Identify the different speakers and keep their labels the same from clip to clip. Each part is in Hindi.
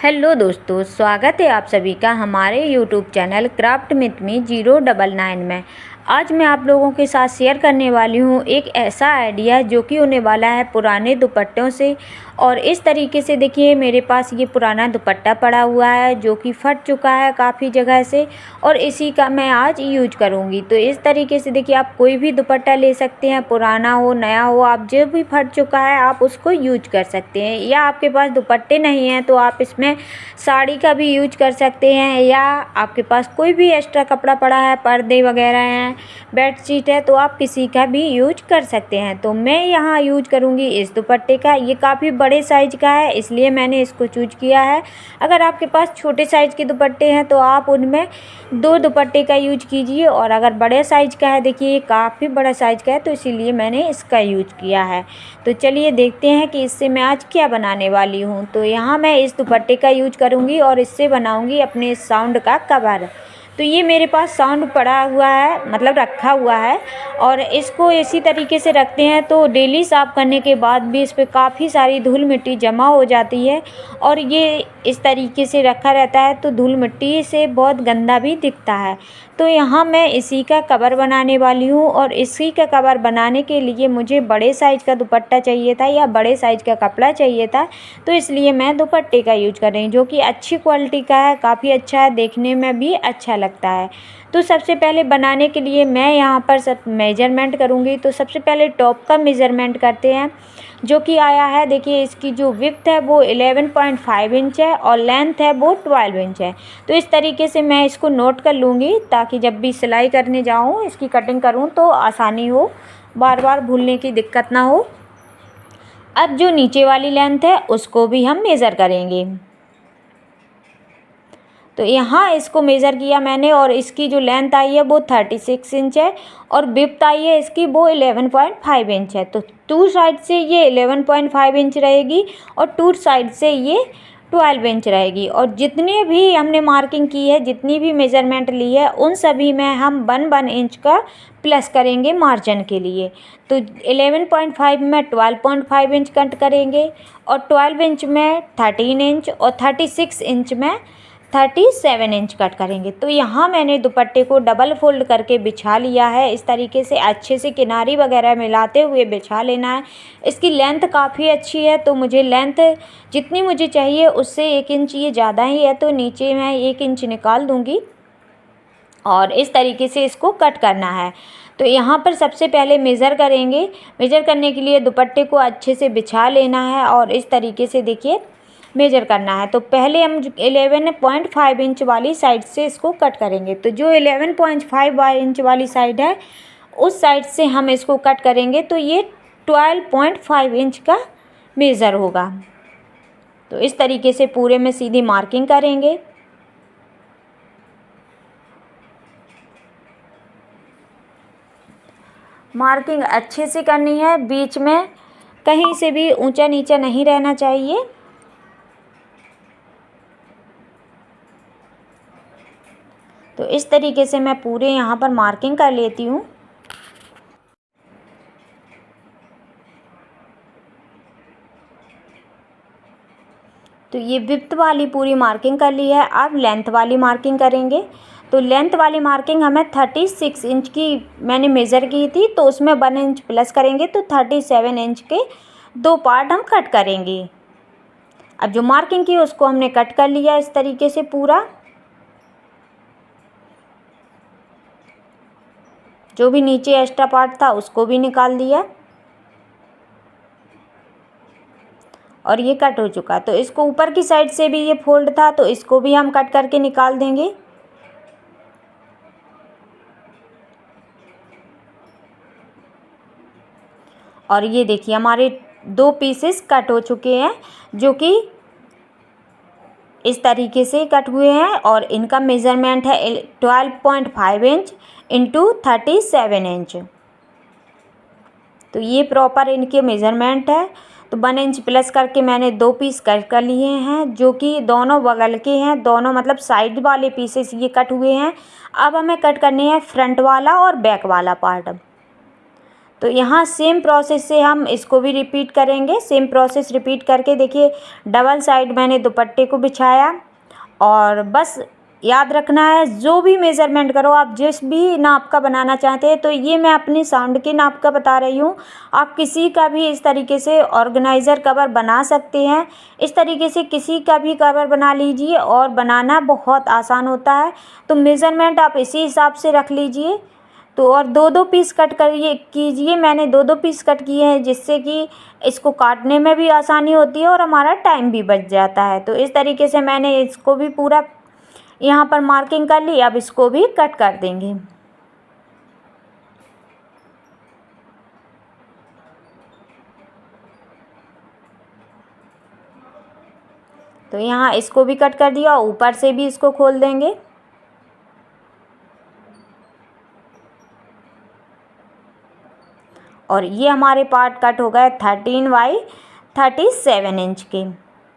Speaker 1: हेलो दोस्तों, स्वागत है आप सभी का हमारे YouTube channel craft with me 099 में। आज मैं आप लोगों के साथ शेयर करने वाली हूँ एक ऐसा आइडिया जो कि होने वाला है पुराने दुपट्टों से। और इस तरीके से देखिए, मेरे पास ये पुराना दुपट्टा पड़ा हुआ है जो कि फट चुका है काफ़ी जगह से, और इसी का मैं आज यूज करूँगी। तो इस तरीके से देखिए, आप कोई भी दुपट्टा ले सकते हैं, पुराना हो नया हो, आप जो भी फट चुका है आप उसको यूज कर सकते हैं। या आपके पास दुपट्टे नहीं हैं तो आप इसमें साड़ी का भी यूज कर सकते हैं, या आपके पास कोई भी एक्स्ट्रा कपड़ा पड़ा है, पर्दे वगैरह हैं, बेडशीट है, तो आप किसी का भी यूज कर सकते हैं। तो मैं यहाँ यूज करूँगी इस दुपट्टे का। ये काफ़ी बड़े साइज का है, इसलिए मैंने इसको चूज किया है। अगर आपके पास छोटे साइज के दुपट्टे हैं तो आप उनमें 2 दुपट्टे का यूज कीजिए, और अगर बड़े साइज का है, देखिए ये काफ़ी बड़ा साइज का है तो इसीलिए मैंने इसका यूज किया है। तो चलिए देखते हैं कि इससे मैं आज क्या बनाने वाली हूँ। तो यहाँ मैं इस दुपट्टे का यूज करूँगी और इससे बनाऊँगी अपने साउंड का कवर। तो ये मेरे पास साउंड पड़ा हुआ है, मतलब रखा हुआ है, और इसको इसी तरीके से रखते हैं तो डेली साफ़ करने के बाद भी इस पर काफ़ी सारी धूल मिट्टी जमा हो जाती है। और ये इस तरीके से रखा रहता है तो धूल मिट्टी से बहुत गंदा भी दिखता है। तो यहाँ मैं इसी का कवर बनाने वाली हूँ, और इसी का कवर बनाने के लिए मुझे बड़े साइज़ का दुपट्टा चाहिए था या बड़े साइज़ का कपड़ा चाहिए था। तो इसलिए मैं दुपट्टे का यूज कर रही हूँ जो कि अच्छी क्वालिटी का है, काफ़ी अच्छा है, देखने में भी अच्छा लगता है। तो सबसे पहले बनाने के लिए मैं यहाँ पर सब मेजरमेंट करूँगी। तो सबसे पहले टॉप का मेजरमेंट करते हैं, जो कि आया है, देखिए इसकी जो विड्थ है वो 11.5 इंच है और लेंथ है वो 12 इंच है। तो इस तरीके से मैं इसको नोट कर लूँगी ताकि जब भी सिलाई करने जाऊँ, इसकी कटिंग करूँ तो आसानी हो, बार बार भूलने की दिक्कत ना हो। अब जो नीचे वाली लेंथ है उसको भी हम मेज़र करेंगे। तो यहाँ इसको मेज़र किया मैंने, और इसकी जो लेंथ आई है वो 36 इंच है, और विड्थ आई है इसकी वो 11.5 इंच है। तो टू साइड से ये 11.5 इंच रहेगी और टू साइड से ये 12 इंच रहेगी। और जितने भी हमने मार्किंग की है, जितनी भी मेज़रमेंट ली है, उन सभी में हम 1 इंच का प्लस करेंगे मार्जिन के लिए। तो 11.5 में 12.5 इंच कट करेंगे, और 12 इंच में 13 इंच, और 36 इंच में 37 इंच कट करेंगे। तो यहाँ मैंने दुपट्टे को डबल फोल्ड करके बिछा लिया है। इस तरीके से अच्छे से किनारी वगैरह मिलाते हुए बिछा लेना है। इसकी लेंथ काफ़ी अच्छी है, तो मुझे लेंथ जितनी मुझे चाहिए उससे 1 इंच ये ज़्यादा ही है, तो नीचे मैं 1 इंच निकाल दूँगी, और इस तरीके से इसको कट करना है। तो यहाँ पर सबसे पहले मेज़र करेंगे। मेज़र करने के लिए दुपट्टे को अच्छे से बिछा लेना है, और इस तरीके से देखिए मेजर करना है। तो पहले हम 11.5 इंच वाली साइड से इसको कट करेंगे। तो जो 11.5 इंच वाली साइड है उस साइड से हम इसको कट करेंगे, तो ये 12.5 इंच का मेज़र होगा। तो इस तरीके से पूरे में सीधी मार्किंग करेंगे। मार्किंग अच्छे से करनी है, बीच में कहीं से भी ऊंचा नीचा नहीं रहना चाहिए। तो इस तरीके से मैं पूरे यहाँ पर मार्किंग कर लेती हूँ। तो ये विड्थ वाली पूरी मार्किंग कर ली है। अब लेंथ वाली मार्किंग करेंगे। तो लेंथ वाली मार्किंग हमें 36 इंच की मैंने मेज़र की थी, तो उसमें 1 इंच प्लस करेंगे, तो 37 इंच के 2 पार्ट हम कट करेंगे। अब जो मार्किंग की उसको हमने कट कर लिया इस तरीके से पूरा। जो भी नीचे एक्स्ट्रा पार्ट था उसको भी निकाल दिया, और ये कट हो चुका। तो इसको ऊपर की साइड से भी ये फोल्ड था, तो इसको भी हम कट करके निकाल देंगे। और ये देखिए हमारे 2 पीसेस कट हो चुके हैं, जो कि इस तरीके से कट हुए हैं, और इनका मेज़रमेंट है 12.5 इंच इंटू 37 इंच। तो ये प्रॉपर इनके मेज़रमेंट है। तो 1 इंच प्लस करके मैंने 2 पीस कट कर लिए हैं, जो कि दोनों बगल के हैं, दोनों मतलब साइड वाले पीसेस ये कट हुए हैं। अब हमें कट करने हैं फ्रंट वाला और बैक वाला पार्ट। तो यहाँ सेम प्रोसेस से हम इसको भी रिपीट करेंगे। सेम प्रोसेस रिपीट करके देखिए डबल साइड मैंने दुपट्टे को बिछाया और बस याद रखना है जो भी मेज़रमेंट करो आप जिस भी नाप का बनाना चाहते हैं। तो ये मैं अपनी साउंड के नाप का बता रही हूँ, आप किसी का भी इस तरीके से ऑर्गेनाइज़र कवर बना सकते हैं। इस तरीके से किसी का भी कवर बना लीजिए और बनाना बहुत आसान होता है। तो मेज़रमेंट आप इसी हिसाब से रख लीजिए। तो और 2-2 पीस कट करिए कीजिए। मैंने 2-2 पीस कट किए हैं जिससे कि इसको काटने में भी आसानी होती है और हमारा टाइम भी बच जाता है। तो इस तरीके से मैंने इसको भी पूरा यहाँ पर मार्किंग कर ली। अब इसको भी कट कर देंगे। तो यहाँ इसको भी कट कर दिया, ऊपर से भी इसको खोल देंगे। और ये हमारे पार्ट कट हो गए 13 बाई 37 इंच के।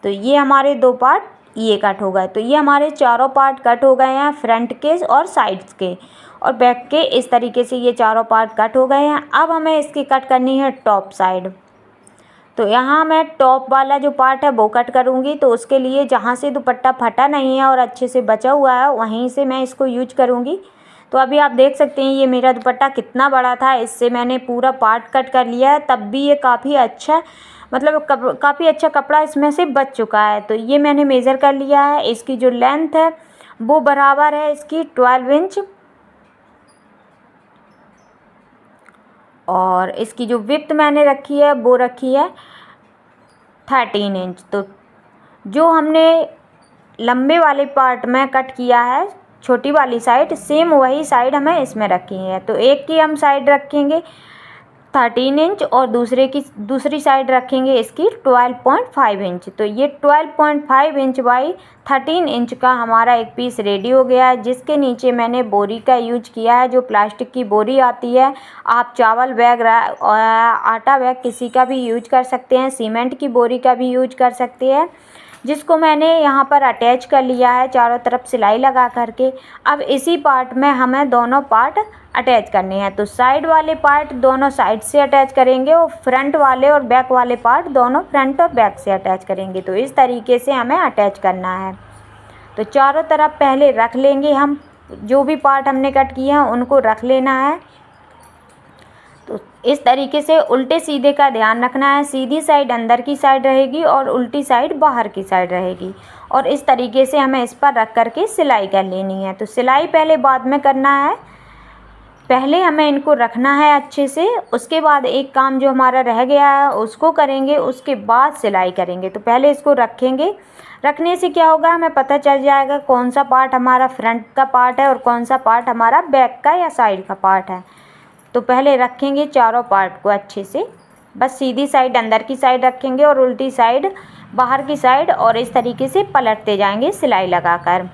Speaker 1: तो ये हमारे 2 पार्ट ये कट हो गए। तो ये हमारे चारों पार्ट कट हो गए हैं, फ्रंट के और साइड्स के और बैक के। इस तरीके से ये चारों पार्ट कट हो गए हैं। अब हमें इसकी कट करनी है टॉप साइड। तो यहाँ मैं टॉप वाला जो पार्ट है वो कट करूँगी। तो उसके लिए जहाँ से दुपट्टा फटा नहीं है और अच्छे से बचा हुआ है वहीं से मैं इसको यूज करूँगी। तो अभी आप देख सकते हैं ये मेरा दुपट्टा कितना बड़ा था, इससे मैंने पूरा पार्ट कट कर लिया है। तब भी ये काफ़ी अच्छा काफ़ी अच्छा कपड़ा इसमें से बच चुका है। तो ये मैंने मेज़र कर लिया है। इसकी जो लेंथ है वो बराबर है इसकी 12 इंच और इसकी जो विड्थ मैंने रखी है वो रखी है 13 इंच। तो जो हमने लंबे वाले पार्ट में कट किया है छोटी वाली साइड, सेम वही साइड हमें इसमें रखी है। तो एक की हम साइड रखेंगे 13 इंच और दूसरी साइड रखेंगे इसकी 12.5 इंच। तो ये 12.5 इंच बाई 13 इंच का हमारा एक पीस रेडी हो गया है, जिसके नीचे मैंने बोरी का यूज किया है, जो प्लास्टिक की बोरी आती है। आप चावल बैग आटा बैग किसी का भी यूज कर सकते हैं, सीमेंट की बोरी का भी यूज कर सकते हैं, जिसको मैंने यहाँ पर अटैच कर लिया है चारों तरफ सिलाई लगा करके। अब इसी पार्ट में हमें दोनों पार्ट अटैच करने हैं। तो साइड वाले पार्ट दोनों साइड से अटैच करेंगे और फ्रंट वाले और बैक वाले पार्ट दोनों फ्रंट और बैक से अटैच करेंगे। तो इस तरीके से हमें अटैच करना है। तो चारों तरफ पहले रख लेंगे हम, जो भी पार्ट हमने कट किए हैं उनको रख लेना है। तो इस तरीके से उल्टे सीधे का ध्यान रखना है। सीधी साइड अंदर की साइड रहेगी और उल्टी साइड बाहर की साइड रहेगी। और इस तरीके से हमें इस पर रख करके सिलाई कर लेनी है। तो सिलाई पहले बाद में करना है, पहले हमें इनको रखना है अच्छे से। उसके बाद एक काम जो हमारा रह गया है उसको करेंगे, उसके बाद सिलाई करेंगे। तो पहले इसको रखेंगे। रखने से क्या होगा, हमें पता चल जाएगा कौन सा पार्ट हमारा फ्रंट का पार्ट है और कौन सा पार्ट हमारा बैक का या साइड का पार्ट है। तो पहले रखेंगे चारों पार्ट को अच्छे से, बस सीधी साइड अंदर की साइड रखेंगे और उल्टी साइड बाहर की साइड, और इस तरीके से पलटते जाएंगे सिलाई लगाकर।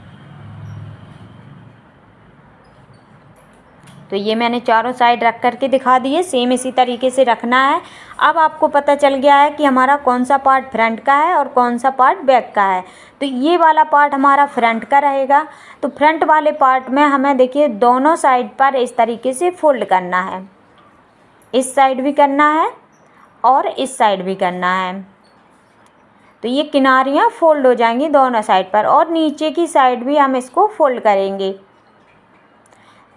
Speaker 1: तो ये मैंने चारों साइड रख करके दिखा दिए, सेम इसी तरीके से रखना है। अब आपको पता चल गया है कि हमारा कौन सा पार्ट फ्रंट का है और कौन सा पार्ट बैक का है। तो ये वाला पार्ट हमारा फ्रंट का रहेगा। तो फ्रंट वाले पार्ट में हमें देखिए दोनों साइड पर इस तरीके से फोल्ड करना है, इस साइड भी करना है और इस साइड भी करना है। तो ये किनारियाँ फोल्ड हो जाएंगी दोनों साइड पर, और नीचे की साइड भी हम इसको फोल्ड करेंगे।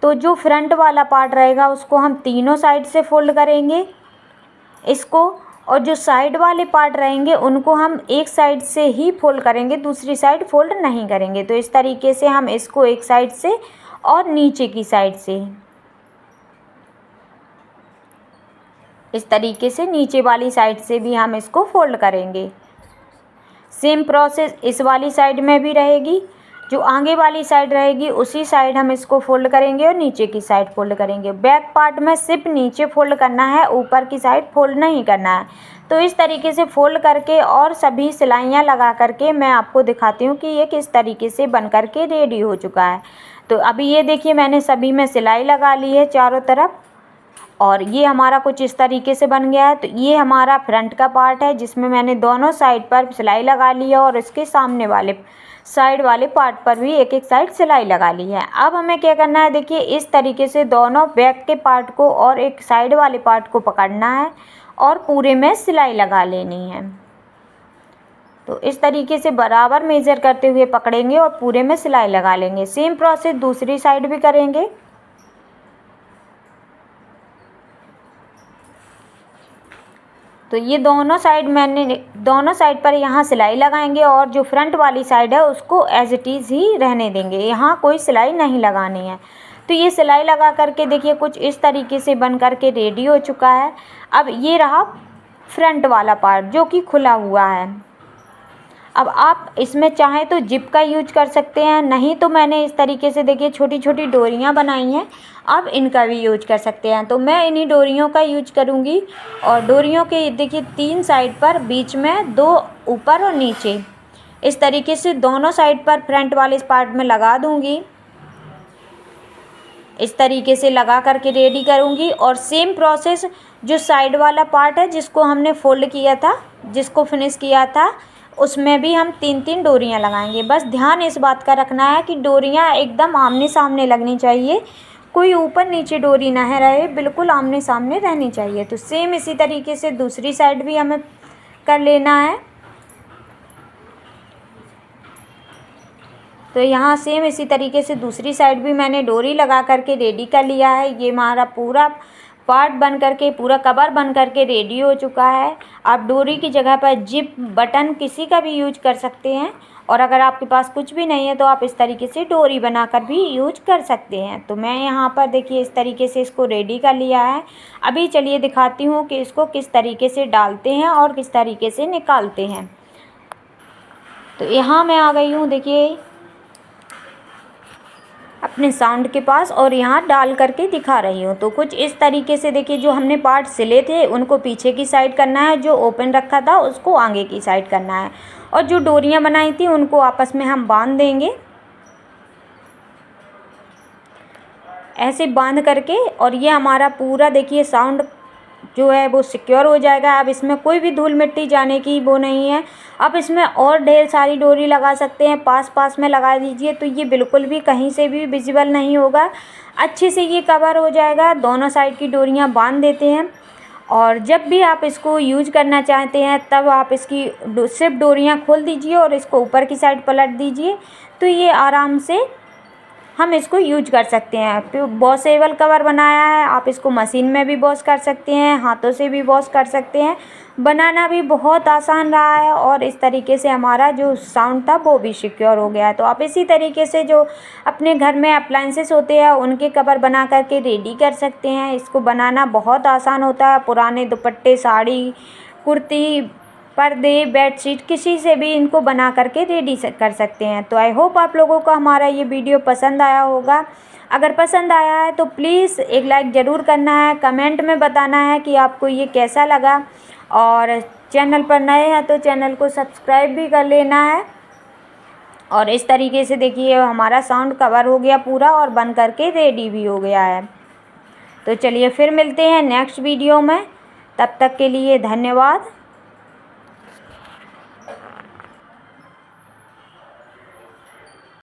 Speaker 1: तो जो फ्रंट वाला पार्ट रहेगा उसको हम तीनों साइड से फोल्ड करेंगे इसको, और जो साइड वाले पार्ट रहेंगे उनको हम एक साइड से ही फोल्ड करेंगे, दूसरी साइड फोल्ड नहीं करेंगे। तो इस तरीके से हम इसको एक साइड से और नीचे की साइड से, इस तरीके से नीचे वाली साइड से भी हम इसको फोल्ड करेंगे। सेम प्रोसेस इस वाली साइड में भी रहेगी। जो आगे वाली साइड रहेगी उसी साइड हम इसको फोल्ड करेंगे और नीचे की साइड फोल्ड करेंगे। बैक पार्ट में सिर्फ नीचे फोल्ड करना है, ऊपर की साइड फोल्ड नहीं करना है। तो इस तरीके से फोल्ड करके और सभी सिलाइयाँ लगा करके मैं आपको दिखाती हूँ कि ये किस तरीके से बन करके रेडी हो चुका है। तो अभी ये देखिए मैंने सभी में सिलाई लगा ली है चारों तरफ, और ये हमारा कुछ इस तरीके से बन गया है। तो ये हमारा फ्रंट का पार्ट है जिसमें मैंने दोनों साइड पर सिलाई लगा ली है और इसके सामने वाले साइड वाले पार्ट पर भी एक एक साइड सिलाई लगा ली है। अब हमें क्या करना है, देखिए इस तरीके से दोनों बैक के पार्ट को और एक साइड वाले पार्ट को पकड़ना है और पूरे में सिलाई लगा लेनी है। तो इस तरीके से बराबर मेज़र करते हुए पकड़ेंगे और पूरे में सिलाई लगा लेंगे। सेम प्रोसेस दूसरी साइड भी करेंगे। तो ये दोनों साइड पर यहाँ सिलाई लगाएंगे और जो फ्रंट वाली साइड है उसको एज इट इज़ ही रहने देंगे, यहाँ कोई सिलाई नहीं लगानी है। तो ये सिलाई लगा करके देखिए कुछ इस तरीके से बन करके रेडी हो चुका है। अब ये रहा फ्रंट वाला पार्ट जो कि खुला हुआ है। अब आप इसमें चाहें तो जिप का यूज कर सकते हैं, नहीं तो मैंने इस तरीके से देखिए छोटी छोटी डोरियां बनाई हैं, आप इनका भी यूज कर सकते हैं। तो मैं इन्हीं डोरियों का यूज करूंगी और डोरियों के देखिए 3 साइड पर बीच में 2 ऊपर और नीचे इस तरीके से दोनों साइड पर फ्रंट वाले पार्ट में लगा दूंगी। इस तरीके से लगा करके रेडी करूंगी और सेम प्रोसेस जो साइड वाला पार्ट है जिसको हमने फोल्ड किया था, जिसको फिनिश किया था, उसमें भी हम 3-3 डोरियां लगाएंगे। बस ध्यान इस बात का रखना है कि डोरियां एकदम आमने सामने लगनी चाहिए, कोई ऊपर नीचे डोरी ना रहे, बिल्कुल आमने सामने रहनी चाहिए। तो सेम इसी तरीके से दूसरी साइड भी हमें कर लेना है। तो यहाँ सेम इसी तरीके से दूसरी साइड भी मैंने डोरी लगा करके रेडी कर लिया है। ये हमारा पूरा पार्ट बन करके, पूरा कवर बन करके रेडी हो चुका है। आप डोरी की जगह पर जिप बटन किसी का भी यूज कर सकते हैं और अगर आपके पास कुछ भी नहीं है तो आप इस तरीके से डोरी बनाकर भी यूज कर सकते हैं। तो मैं यहाँ पर देखिए इस तरीके से इसको रेडी कर लिया है। अभी चलिए दिखाती हूँ कि इसको किस तरीके से डालते हैं और किस तरीके से निकालते हैं। तो यहाँ मैं आ गई हूँ देखिए अपने साउंड के पास और यहाँ डाल करके दिखा रही हूँ। तो कुछ इस तरीके से देखिए जो हमने पार्ट सिले थे उनको पीछे की साइड करना है, जो ओपन रखा था उसको आगे की साइड करना है और जो डोरियाँ बनाई थी उनको आपस में हम बांध देंगे ऐसे बांध करके। और ये हमारा पूरा देखिए साउंड जो है वो सिक्योर हो जाएगा। अब इसमें कोई भी धूल मिट्टी जाने की वो नहीं है। आप इसमें और ढेर सारी डोरी लगा सकते हैं, पास में लगा दीजिए तो ये बिल्कुल भी कहीं से भी विजिबल नहीं होगा, अच्छे से ये कवर हो जाएगा। दोनों साइड की डोरियां बांध देते हैं और जब भी आप इसको यूज करना चाहते हैं तब आप इसकी सिर्फ डोरियां खोल दीजिए और इसको ऊपर की साइड पलट दीजिए तो ये आराम से हम इसको यूज कर सकते हैं। वॉशेबल कवर बनाया है, आप इसको मशीन में भी वॉश कर सकते हैं, हाथों से भी वॉश कर सकते हैं। बनाना भी बहुत आसान रहा है और इस तरीके से हमारा जो साउंड था वो भी सिक्योर हो गया है। तो आप इसी तरीके से जो अपने घर में अप्लायंसेस होते हैं उनके कवर बना करके रेडी कर सकते हैं। इसको बनाना बहुत आसान होता है। पुराने दुपट्टे, साड़ी, कुर्ती, पर्दे, बेडशीट किसी से भी इनको बना करके रेडी कर सकते हैं। तो आई होप आप लोगों को हमारा ये वीडियो पसंद आया होगा। अगर पसंद आया है तो प्लीज़ एक लाइक ज़रूर करना है, कमेंट में बताना है कि आपको ये कैसा लगा और चैनल पर नए हैं तो चैनल को सब्सक्राइब भी कर लेना है। और इस तरीके से देखिए हमारा साउंड कवर हो गया पूरा और बन करके रेडी भी हो गया है। तो चलिए फिर मिलते हैं नेक्स्ट वीडियो में, तब तक के लिए धन्यवाद।